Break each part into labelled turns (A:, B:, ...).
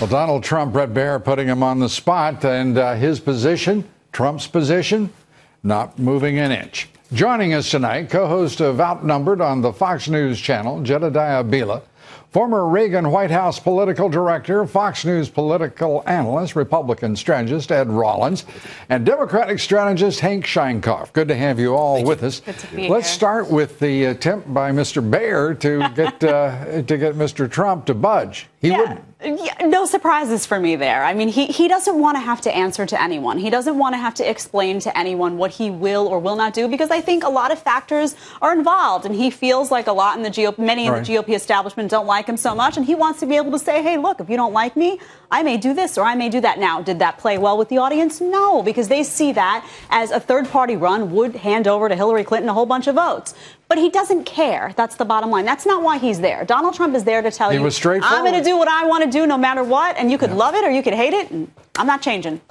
A: Well, Donald Trump, Brett Baer putting him on the spot, and his position, Trump's position, not moving an inch. Joining us tonight, co-host of Outnumbered on the Fox News channel, Jedediah Bila, former Reagan White House political director, Fox News political analyst, Republican strategist Ed Rollins, and Democratic strategist Hank Sheinkopf. Good to have you all with us.
B: Good to be
A: Let's
B: here.
A: start with the attempt by Mr. Baer to get Mr. Trump to budge. He wouldn't.
B: Yeah, no surprises for me there. I mean, he doesn't want to have to answer to anyone. He doesn't want to have to explain to anyone what he will or will not do, because I think a lot of factors are involved, and he feels like a lot in the GOP, many in the GOP establishment don't like him so much, and he wants to be able to say, hey, look, if you don't like me, I may do this or I may do that. Now, did that play well with the audience? No, because they see that as a third-party run would hand over to Hillary Clinton a whole bunch of votes. But he doesn't care. That's the bottom line. That's not why he's there. Donald Trump is there to tell you, I'm going to do what I want to do no matter what, and you could love it or you could hate it, and I'm not changing.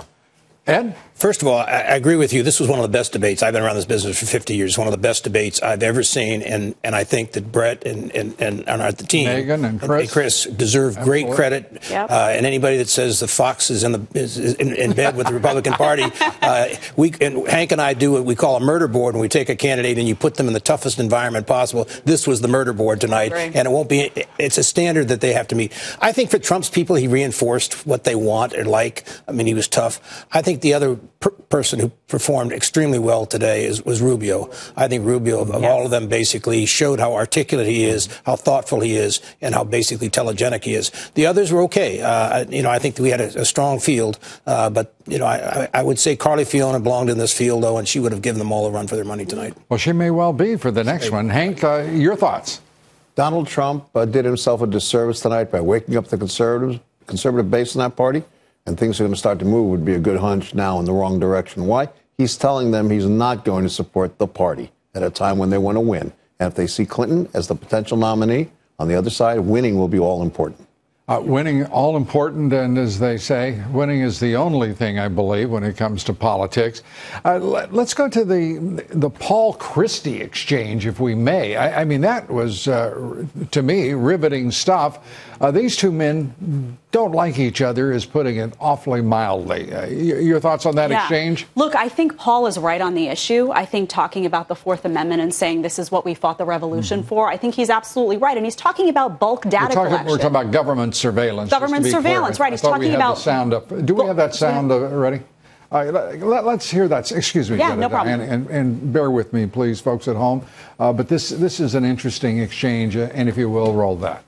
A: Ed?
C: First of all, I agree with you. This was one of the best debates. I've been around this business for 50 years. One of the best debates I've ever seen. And I think that Brett and the team,
A: Megan and
C: Chris deserve great credit.
B: Yep.
C: And anybody that says the Fox is in bed with the Republican Party, Hank and I do what we call a murder board, when we take a candidate and you put them in the toughest environment possible. This was the murder board tonight.
B: Great.
C: And it won't be. It's a standard that they have to meet. I think for Trump's people, he reinforced what they want or like. I mean, he was tough. I think the other person who performed extremely well today was Rubio. I think Rubio, of all of them, basically showed how articulate he is, how thoughtful he is, and how basically telegenic he is. The others were okay. I think we had a strong field, but I would say Carly Fiona belonged in this field, though, and she would have given them all a run for their money tonight.
A: Well, she may well be for the next one. Hank, your thoughts?
D: Donald Trump did himself a disservice tonight by waking up the conservative base in that party, and things are going to start to move. Would be a good hunch now in the wrong direction. Why? He's telling them he's not going to support the party at a time when they want to win. And if they see Clinton as the potential nominee, on the other side, winning will be all important.
A: Winning all important, and as they say, winning is the only thing, I believe, when it comes to politics. Let's go to the Paul Christie exchange, if we may. I mean, that was, to me, riveting stuff. These two men don't like each other, is putting it awfully mildly. Your thoughts on that exchange?
B: Look, I think Paul is right on the issue. I think talking about the Fourth Amendment and saying this is what we fought the revolution for, I think he's absolutely right. And he's talking about bulk data collection.
A: We're talking about government surveillance.
B: Government surveillance, right. He's talking about...
A: Do we have that sound ready? Let's hear that. Excuse me.
B: Yeah, no problem.
A: And bear with me, please, folks at home. But this is an interesting exchange, and if you will, roll that.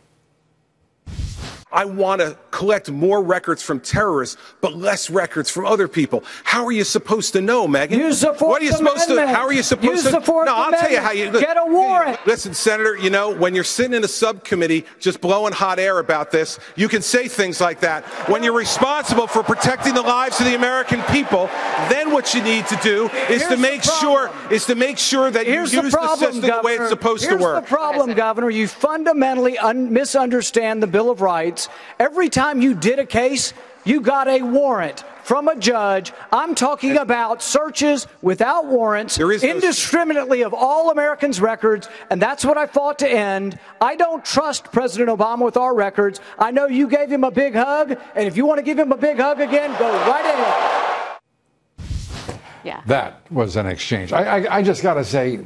E: I want to collect more records from terrorists, but less records from other people. How are you supposed to know, Megan?
F: Use the Fourth Amendment.
E: How are you supposed
F: Use
E: to?
F: the Fourth
E: I'll tell you how you
F: get a warrant.
E: Listen, Senator, when you're sitting in a subcommittee just blowing hot air about this, you can say things like that. When you're responsible for protecting the lives of the American people, then what you need to do is to make sure that you use the system the way it's supposed to work.
F: Here's the problem, Governor. You fundamentally misunderstand the Bill of Rights. Every time you did a case, you got a warrant from a judge. I'm talking about searches without warrants, indiscriminately of all Americans' records, and that's what I fought to end. I don't trust President Obama with our records. I know you gave him a big hug, and if you want to give him a big hug again, go right ahead.
B: Yeah.
A: That was an exchange. I just got to say,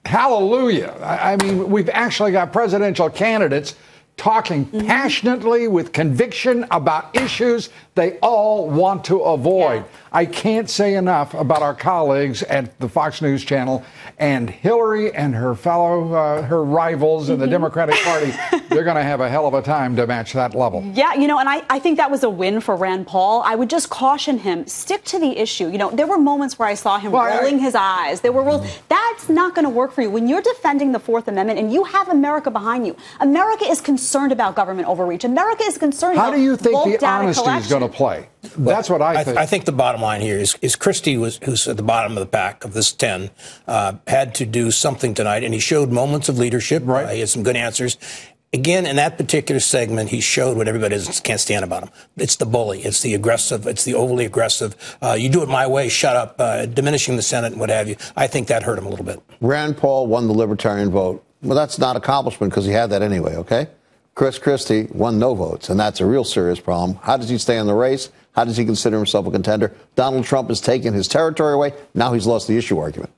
A: hallelujah. I mean, we've actually got presidential candidates talking passionately with conviction about issues they all want to avoid. I can't say enough about our colleagues at the Fox News Channel and Hillary and her her rivals in the Democratic Party. They're going to have a hell of a time to match that level.
B: Yeah, and I think that was a win for Rand Paul. I would just caution him, stick to the issue. There were moments where I saw him rolling his eyes. There were that's not going to work for you. When you're defending the Fourth Amendment and you have America behind you, America is concerned about government overreach. America is concerned about
A: How do you think
B: bulk
A: the honesty
B: collection.
A: is going to play? That's what I think.
C: I think the bottom line here is Christie, who's at the bottom of the pack of this 10, had to do something tonight, and he showed moments of leadership. Right. He had some good answers. Again, in that particular segment, he showed what everybody can't stand about him. It's the bully. It's the aggressive. It's the overly aggressive. You do it my way, shut up, diminishing the Senate and what have you. I think that hurt him a little bit.
D: Rand Paul won the Libertarian vote. Well, that's not accomplishment because he had that anyway, okay? Chris Christie won no votes, and that's a real serious problem. How does he stay in the race? How does he consider himself a contender? Donald Trump has taken his territory away. Now he's lost the issue argument.